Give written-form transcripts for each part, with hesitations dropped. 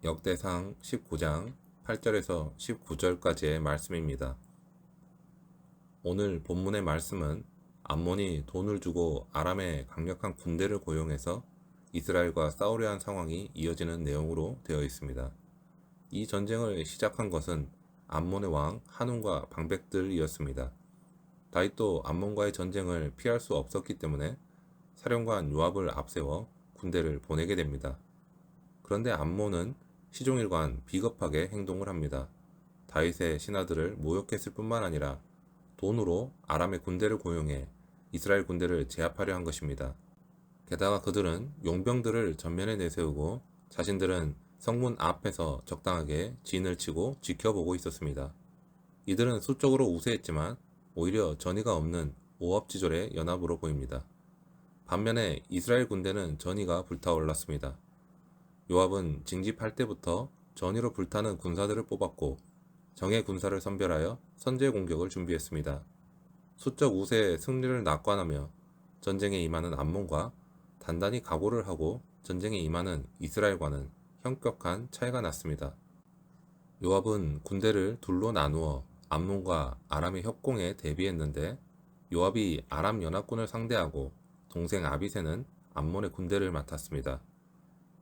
역대상 19장 8절에서 19절까지의 말씀입니다. 오늘 본문의 말씀은 암몬이 돈을 주고 아람의 강력한 군대를 고용해서 이스라엘과 싸우려 한 상황이 이어지는 내용으로 되어 있습니다. 이 전쟁을 시작한 것은 암몬의 왕 한운과 방백들이었습니다. 다윗도 암몬과의 전쟁을 피할 수 없었기 때문에 사령관 요압을 앞세워 군대를 보내게 됩니다. 그런데 암몬은 시종일관 비겁하게 행동을 합니다. 다윗의 신하들을 모욕했을 뿐만 아니라 돈으로 아람의 군대를 고용해 이스라엘 군대를 제압하려 한 것입니다. 게다가 그들은 용병들을 전면에 내세우고 자신들은 성문 앞에서 적당하게 진을 치고 지켜보고 있었습니다. 이들은 수적으로 우세했지만 오히려 전의가 없는 오합지졸의 연합으로 보입니다. 반면에 이스라엘 군대는 전의가 불타올랐습니다. 요압은 징집할 때부터 전의로 불타는 군사들을 뽑았고 정예 군사를 선별하여 선제 공격을 준비했습니다. 수적 우세의 승리를 낙관하며 전쟁에 임하는 암몬과 단단히 각오를 하고 전쟁에 임하는 이스라엘과는 현격한 차이가 났습니다. 요압은 군대를 둘로 나누어 암몬과 아람의 협공에 대비했는데 요압이 아람 연합군을 상대하고 동생 아비새는 암몬의 군대를 맡았습니다.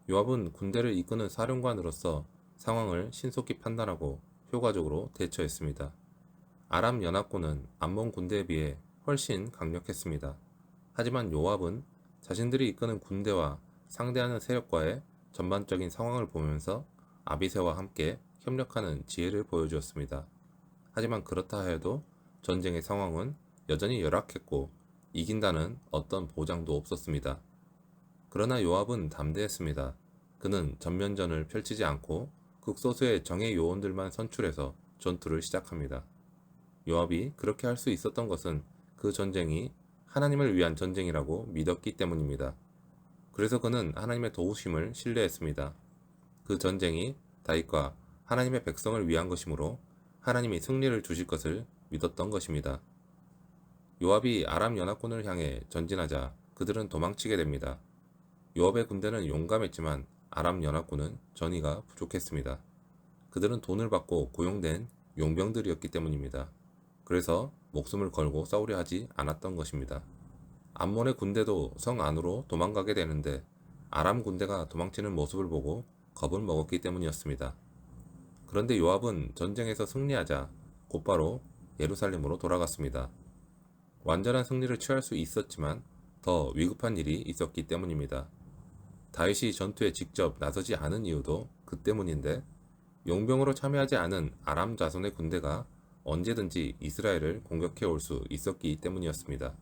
요압은 군대를 이끄는 사령관으로서 상황을 신속히 판단하고 효과적으로 대처했습니다. 아람 연합군은 암몬 군대에 비해 훨씬 강력했습니다. 하지만 요압은 자신들이 이끄는 군대와 상대하는 세력과의 전반적인 상황을 보면서 아비새와 함께 협력하는 지혜를 보여주었습니다. 하지만 그렇다 해도 전쟁의 상황은 여전히 열악했고 이긴다는 어떤 보장도 없었습니다. 그러나 요압은 담대했습니다. 그는 전면전을 펼치지 않고 극소수의 정예 요원들만 선출해서 전투를 시작합니다. 요압이 그렇게 할 수 있었던 것은 그 전쟁이 하나님을 위한 전쟁이라고 믿었기 때문입니다. 그래서 그는 하나님의 도우심을 신뢰했습니다. 그 전쟁이 다윗과 하나님의 백성을 위한 것이므로 하나님이 승리를 주실 것을 믿었던 것입니다. 요압이 아람 연합군을 향해 전진하자 그들은 도망치게 됩니다. 요압의 군대는 용감했지만 아람 연합군은 전의가 부족했습니다. 그들은 돈을 받고 고용된 용병들이었기 때문입니다. 그래서 목숨을 걸고 싸우려 하지 않았던 것입니다. 암몬의 군대도 성 안으로 도망가게 되는데 아람 군대가 도망치는 모습을 보고 겁을 먹었기 때문이었습니다. 그런데 요압은 전쟁에서 승리하자 곧바로 예루살렘으로 돌아갔습니다. 완전한 승리를 취할 수 있었지만 더 위급한 일이 있었기 때문입니다. 다윗이 전투에 직접 나서지 않은 이유도 그 때문인데 용병으로 참여하지 않은 아람 자손의 군대가 언제든지 이스라엘을 공격해 올 수 있었기 때문이었습니다.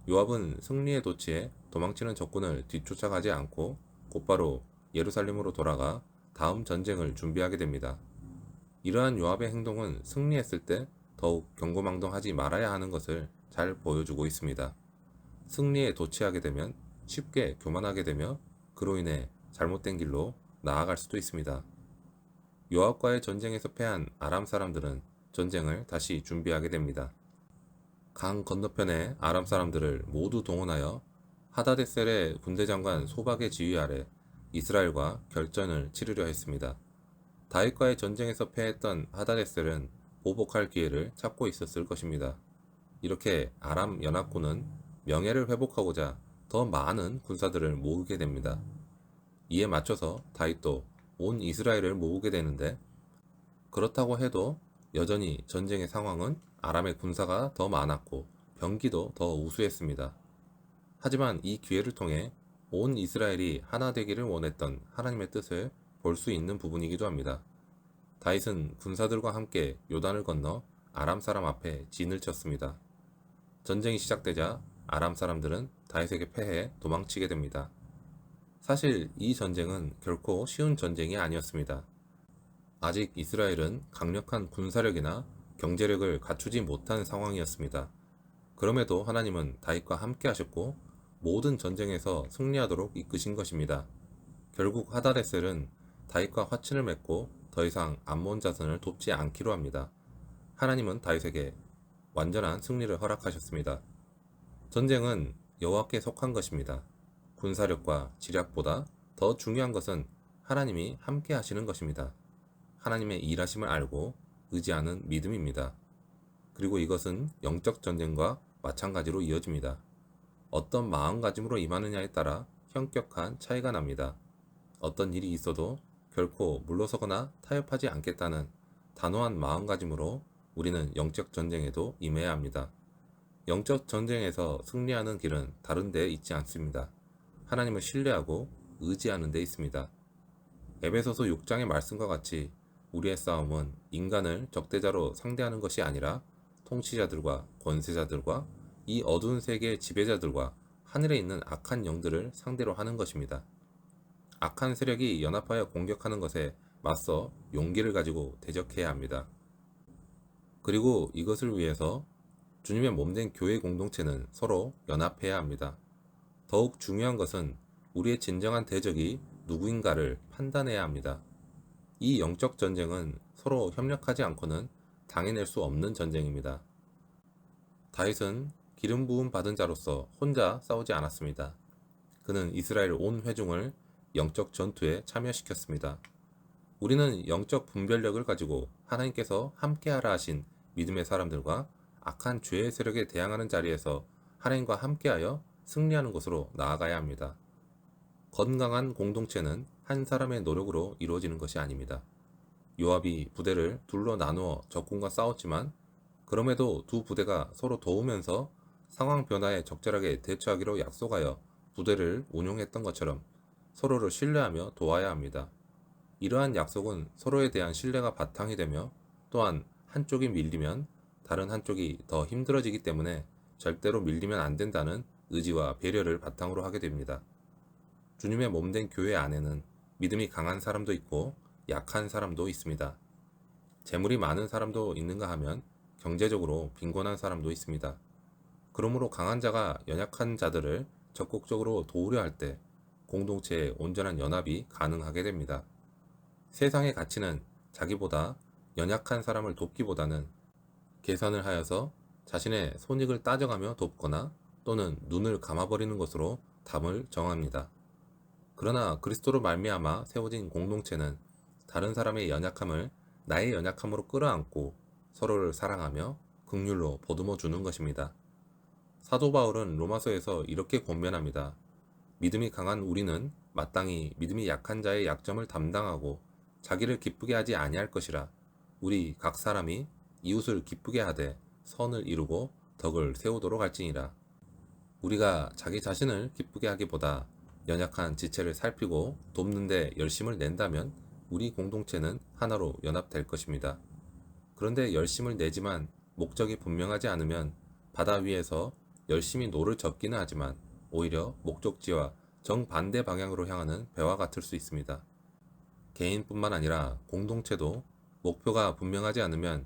요압은 승리에 도취해 도망치는 적군을 뒤쫓아가지 않고 곧바로 예루살렘으로 돌아가 다음 전쟁을 준비하게 됩니다. 이러한 요압의 행동은 승리했을 때 더욱 경고망동하지 말아야 하는 것을 잘 보여주고 있습니다. 승리에 도취하게 되면 쉽게 교만하게 되며 그로 인해 잘못된 길로 나아갈 수도 있습니다. 요압과의 전쟁에서 패한 아람 사람들은 전쟁을 다시 준비하게 됩니다. 강 건너편의 아람 사람들을 모두 동원하여 하다데셀의 군대장관 소박의 지휘 아래 이스라엘과 결전을 치르려 했습니다. 다윗과의 전쟁에서 패했던 하다데셀은 보복할 기회를 찾고 있었을 것입니다. 이렇게 아람 연합군은 명예를 회복하고자 더 많은 군사들을 모으게 됩니다. 이에 맞춰서 다윗도 온 이스라엘을 모으게 되는데 그렇다고 해도 여전히 전쟁의 상황은 아람의 군사가 더 많았고 병기도 더 우수했습니다. 하지만 이 기회를 통해 온 이스라엘이 하나 되기를 원했던 하나님의 뜻을 볼 수 있는 부분이기도 합니다. 다윗은 군사들과 함께 요단을 건너 아람 사람 앞에 진을 쳤습니다. 전쟁이 시작되자 아람 사람들은 다윗에게 패해 도망치게 됩니다. 사실 이 전쟁은 결코 쉬운 전쟁이 아니었습니다. 아직 이스라엘은 강력한 군사력이나 경제력을 갖추지 못한 상황이었습니다. 그럼에도 하나님은 다윗과 함께 하셨고 모든 전쟁에서 승리하도록 이끄신 것입니다. 결국 하다데셀은 다윗과 화친을 맺고 더 이상 암몬 자손을 돕지 않기로 합니다. 하나님은 다윗에게 완전한 승리를 허락하셨습니다. 전쟁은 여호와께 속한 것입니다. 군사력과 지략보다 더 중요한 것은 하나님이 함께 하시는 것입니다. 하나님의 일하심을 알고 의지하는 믿음입니다. 그리고 이것은 영적 전쟁과 마찬가지로 이어집니다. 어떤 마음가짐으로 임하느냐에 따라 현격한 차이가 납니다. 어떤 일이 있어도 결코 물러서거나 타협하지 않겠다는 단호한 마음가짐으로 우리는 영적 전쟁에도 임해야 합니다. 영적 전쟁에서 승리하는 길은 다른 데에 있지 않습니다. 하나님을 신뢰하고 의지하는 데 있습니다. 에베소서 6장의 말씀과 같이 우리의 싸움은 인간을 적대자로 상대하는 것이 아니라 통치자들과 권세자들과 이 어두운 세계의 지배자들과 하늘에 있는 악한 영들을 상대로 하는 것입니다. 악한 세력이 연합하여 공격하는 것에 맞서 용기를 가지고 대적해야 합니다. 그리고 이것을 위해서 주님의 몸된 교회 공동체는 서로 연합해야 합니다. 더욱 중요한 것은 우리의 진정한 대적이 누구인가를 판단해야 합니다. 이 영적 전쟁은 서로 협력하지 않고는 당해낼 수 없는 전쟁입니다. 다윗은 기름 부음 받은 자로서 혼자 싸우지 않았습니다. 그는 이스라엘 온 회중을 영적 전투에 참여시켰습니다. 우리는 영적 분별력을 가지고 하나님께서 함께하라 하신 믿음의 사람들과 악한 죄의 세력에 대항하는 자리에서 하나님과 함께하여 승리하는 곳으로 나아가야 합니다. 건강한 공동체는 한 사람의 노력으로 이루어지는 것이 아닙니다. 요압이 부대를 둘로 나누어 적군과 싸웠지만 그럼에도 두 부대가 서로 도우면서 상황 변화에 적절하게 대처하기로 약속하여 부대를 운용했던 것처럼 서로를 신뢰하며 도와야 합니다. 이러한 약속은 서로에 대한 신뢰가 바탕이 되며 또한 한쪽이 밀리면 다른 한쪽이 더 힘들어지기 때문에 절대로 밀리면 안 된다는 의지와 배려를 바탕으로 하게 됩니다. 주님의 몸된 교회 안에는 믿음이 강한 사람도 있고 약한 사람도 있습니다. 재물이 많은 사람도 있는가 하면 경제적으로 빈곤한 사람도 있습니다. 그러므로 강한 자가 연약한 자들을 적극적으로 도우려 할 때 공동체의 온전한 연합이 가능하게 됩니다. 세상의 가치는 자기보다 연약한 사람을 돕기보다는 계산을 하여서 자신의 손익을 따져가며 돕거나 또는 눈을 감아버리는 것으로 담을 정합니다. 그러나 그리스도로 말미암아 세워진 공동체는 다른 사람의 연약함을 나의 연약함으로 끌어안고 서로를 사랑하며 긍휼로 보듬어 주는 것입니다. 사도 바울은 로마서에서 이렇게 권면합니다. 믿음이 강한 우리는 마땅히 믿음이 약한 자의 약점을 담당하고 자기를 기쁘게 하지 아니할 것이라. 우리 각 사람이 이웃을 기쁘게 하되 선을 이루고 덕을 세우도록 할지니라. 우리가 자기 자신을 기쁘게 하기보다 연약한 지체를 살피고 돕는 데 열심을 낸다면 우리 공동체는 하나로 연합될 것입니다. 그런데 열심을 내지만 목적이 분명하지 않으면 바다 위에서 열심히 노를 젓기는 하지만 오히려 목적지와 정반대 방향으로 향하는 배와 같을 수 있습니다. 개인뿐만 아니라 공동체도 목표가 분명하지 않으면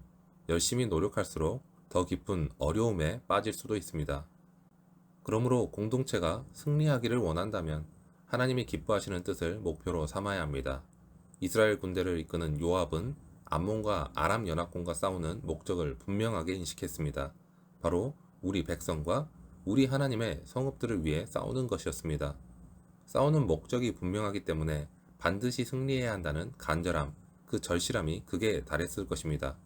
열심히 노력할수록 더 깊은 어려움에 빠질 수도 있습니다. 그러므로 공동체가 승리하기를 원한다면 하나님이 기뻐하시는 뜻을 목표로 삼아야 합니다. 이스라엘 군대를 이끄는 요압은 암몬과 아람 연합군과 싸우는 목적을 분명하게 인식했습니다. 바로 우리 백성과 우리 하나님의 성읍들을 위해 싸우는 것이었습니다. 싸우는 목적이 분명하기 때문에 반드시 승리해야 한다는 간절함, 그 절실함이 극에 달했을 것입니다.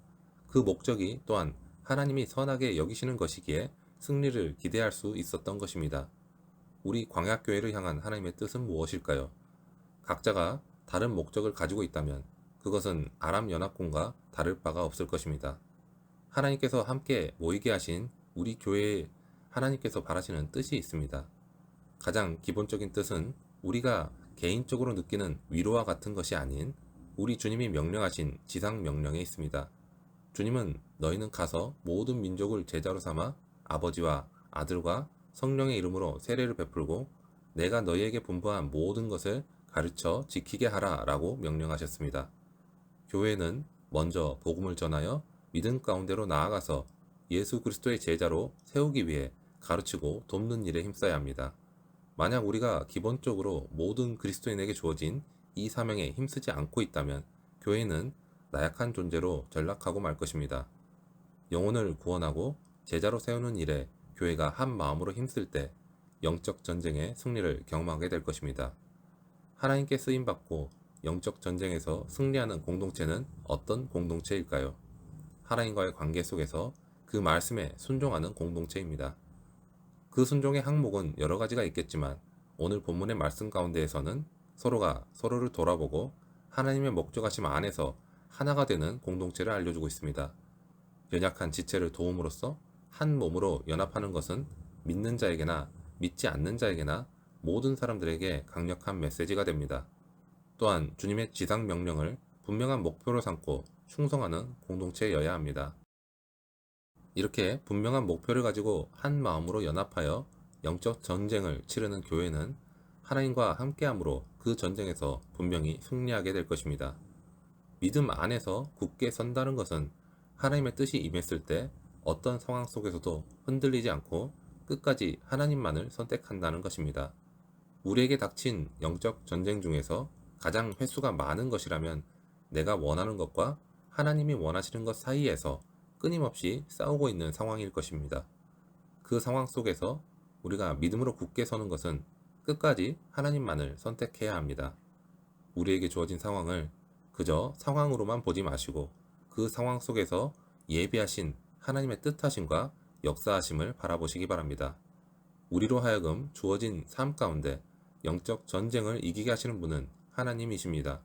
그 목적이 또한 하나님이 선하게 여기시는 것이기에 승리를 기대할 수 있었던 것입니다. 우리 광약교회를 향한 하나님의 뜻은 무엇일까요? 각자가 다른 목적을 가지고 있다면 그것은 아람 연합군과 다를 바가 없을 것입니다. 하나님께서 함께 모이게 하신 우리 교회에 하나님께서 바라시는 뜻이 있습니다. 가장 기본적인 뜻은 우리가 개인적으로 느끼는 위로와 같은 것이 아닌 우리 주님이 명령하신 지상 명령에 있습니다. 주님은 너희는 가서 모든 민족을 제자로 삼아 아버지와 아들과 성령의 이름으로 세례를 베풀고 내가 너희에게 분부한 모든 것을 가르쳐 지키게 하라 라고 명령하셨습니다. 교회는 먼저 복음을 전하여 믿음 가운데로 나아가서 예수 그리스도의 제자로 세우기 위해 가르치고 돕는 일에 힘써야 합니다. 만약 우리가 기본적으로 모든 그리스도인에게 주어진 이 사명에 힘쓰지 않고 있다면 교회는 나약한 존재로 전락하고 말 것입니다. 영혼을 구원하고 제자로 세우는 일에 교회가 한 마음으로 힘쓸 때 영적 전쟁의 승리를 경험하게 될 것입니다. 하나님께 쓰임받고 영적 전쟁에서 승리하는 공동체는 어떤 공동체일까요? 하나님과의 관계 속에서 그 말씀에 순종하는 공동체입니다. 그 순종의 항목은 여러 가지가 있겠지만 오늘 본문의 말씀 가운데에서는 서로가 서로를 돌아보고 하나님의 목적하심 안에서 하나가 되는 공동체를 알려주고 있습니다. 연약한 지체를 도움으로써 한 몸으로 연합하는 것은 믿는 자에게나 믿지 않는 자에게나 모든 사람들에게 강력한 메시지가 됩니다. 또한 주님의 지상 명령을 분명한 목표로 삼고 충성하는 공동체여야 합니다. 이렇게 분명한 목표를 가지고 한 마음으로 연합하여 영적 전쟁을 치르는 교회는 하나님과 함께함으로 그 전쟁에서 분명히 승리하게 될 것입니다. 믿음 안에서 굳게 선다는 것은 하나님의 뜻이 임했을 때 어떤 상황 속에서도 흔들리지 않고 끝까지 하나님만을 선택한다는 것입니다. 우리에게 닥친 영적 전쟁 중에서 가장 횟수가 많은 것이라면 내가 원하는 것과 하나님이 원하시는 것 사이에서 끊임없이 싸우고 있는 상황일 것입니다. 그 상황 속에서 우리가 믿음으로 굳게 서는 것은 끝까지 하나님만을 선택해야 합니다. 우리에게 주어진 상황을 그저 상황으로만 보지 마시고 그 상황 속에서 예비하신 하나님의 뜻하심과 역사하심을 바라보시기 바랍니다. 우리로 하여금 주어진 삶 가운데 영적 전쟁을 이기게 하시는 분은 하나님이십니다.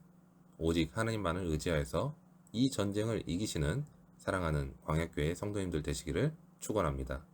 오직 하나님만을 의지하여서 이 전쟁을 이기시는 사랑하는 광역교회 성도님들 되시기를 축원합니다.